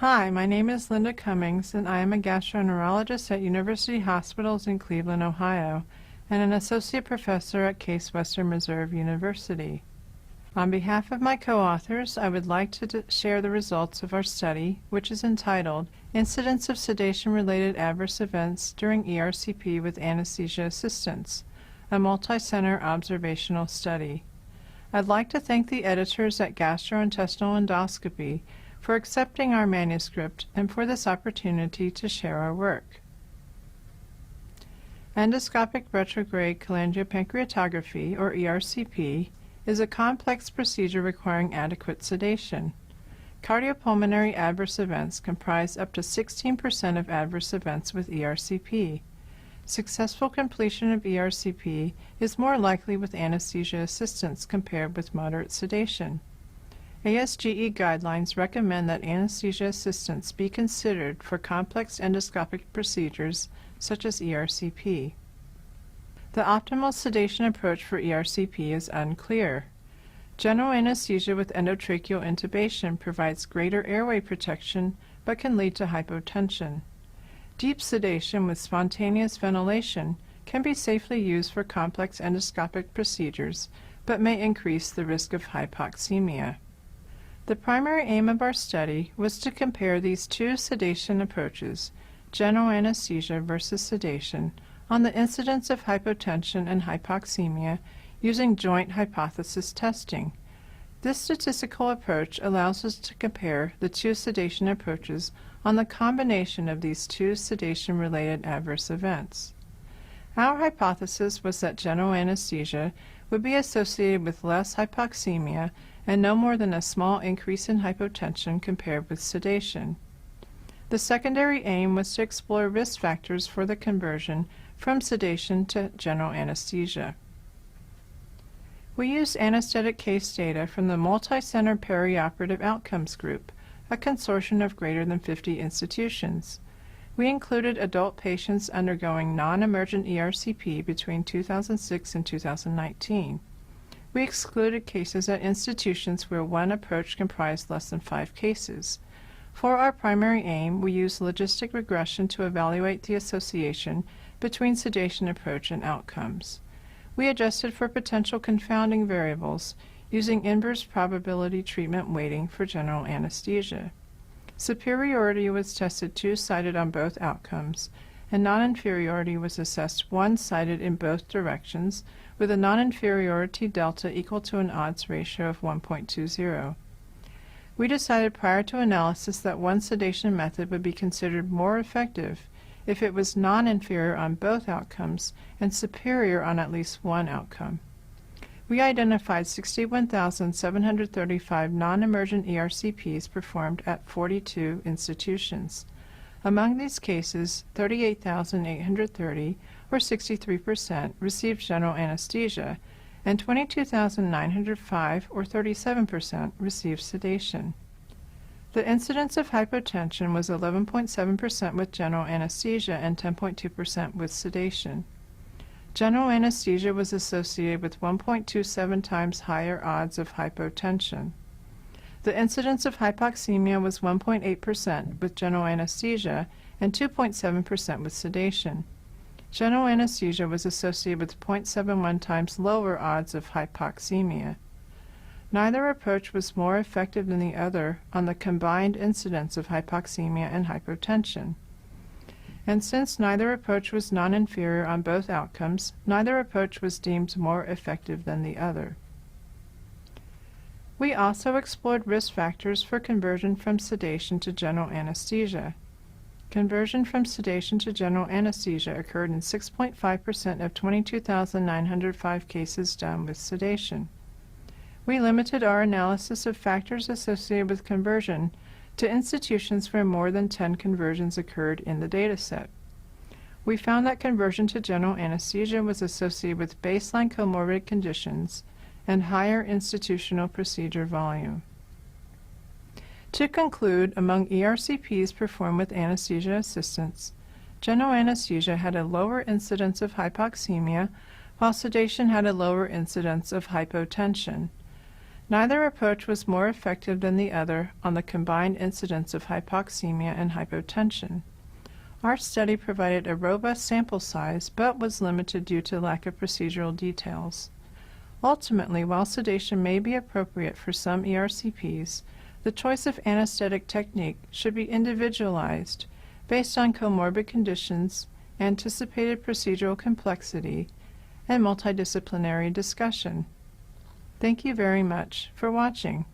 Hi, my name is Linda Cummings, and I am a gastroenterologist at University Hospitals in Cleveland, Ohio, and an associate professor at Case Western Reserve University. On behalf of my co-authors, I would like to share the results of our study, which is entitled Incidence of Sedation-Related Adverse Events During ERCP with Anesthesia Assistance, a multicenter observational study. I'd like to thank the editors at Gastrointestinal Endoscopy for accepting our manuscript and for this opportunity to share our work. Endoscopic retrograde cholangiopancreatography, or ERCP, is a complex procedure requiring adequate sedation. Cardiopulmonary adverse events comprise up to 16% of adverse events with ERCP. Successful completion of ERCP is more likely with anesthesia assistance compared with moderate sedation. ASGE guidelines recommend that anesthesia assistance be considered for complex endoscopic procedures such as ERCP. The optimal sedation approach for ERCP is unclear. General anesthesia with endotracheal intubation provides greater airway protection but can lead to hypotension. Deep sedation with spontaneous ventilation can be safely used for complex endoscopic procedures but may increase the risk of hypoxemia. The primary aim of our study was to compare these two sedation approaches, general anesthesia versus sedation, on the incidence of hypotension and hypoxemia using joint hypothesis testing. This statistical approach allows us to compare the two sedation approaches on the combination of these two sedation-related adverse events. Our hypothesis was that general anesthesia would be associated with less hypoxemia and no more than a small increase in hypotension compared with sedation. The secondary aim was to explore risk factors for the conversion from sedation to general anesthesia. We used anesthetic case data from the multicenter perioperative outcomes group, a consortium of greater than 50 institutions. We included adult patients undergoing non-emergent ERCP between 2006 and 2019. We excluded cases at institutions where one approach comprised less than 5 cases. For our primary aim, we used logistic regression to evaluate the association between sedation approach and outcomes. We adjusted for potential confounding variables using inverse probability treatment weighting for general anesthesia. Superiority was tested two-sided on both outcomes, and non-inferiority was assessed one-sided in both directions with a non-inferiority delta equal to an odds ratio of 1.20. We decided prior to analysis that one sedation method would be considered more effective if it was non-inferior on both outcomes and superior on at least one outcome. We identified 61,735 non-emergent ERCPs performed at 42 institutions. Among these cases, 38,830, or 63%, received general anesthesia, and 22,905, or 37%, received sedation. The incidence of hypotension was 11.7% with general anesthesia and 10.2% with sedation. General anesthesia was associated with 1.27 times higher odds of hypotension. The incidence of hypoxemia was 1.8% with general anesthesia and 2.7% with sedation. General anesthesia was associated with 0.71 times lower odds of hypoxemia. Neither approach was more effective than the other on the combined incidence of hypoxemia and hypotension. And since neither approach was non-inferior on both outcomes, neither approach was deemed more effective than the other. We also explored risk factors for conversion from sedation to general anesthesia. Conversion from sedation to general anesthesia occurred in 6.5% of 22,905 cases done with sedation. We limited our analysis of factors associated with conversion to institutions where more than 10 conversions occurred in the dataset. We found that conversion to general anesthesia was associated with baseline comorbid conditions and higher institutional procedure volume. To conclude, among ERCPs performed with anesthesia assistance, general anesthesia had a lower incidence of hypoxemia, while sedation had a lower incidence of hypotension. Neither approach was more effective than the other on the combined incidence of hypoxemia and hypotension. Our study provided a robust sample size, but was limited due to lack of procedural details. Ultimately, while sedation may be appropriate for some ERCPs, the choice of anesthetic technique should be individualized based on comorbid conditions, anticipated procedural complexity, and multidisciplinary discussion. Thank you very much for watching.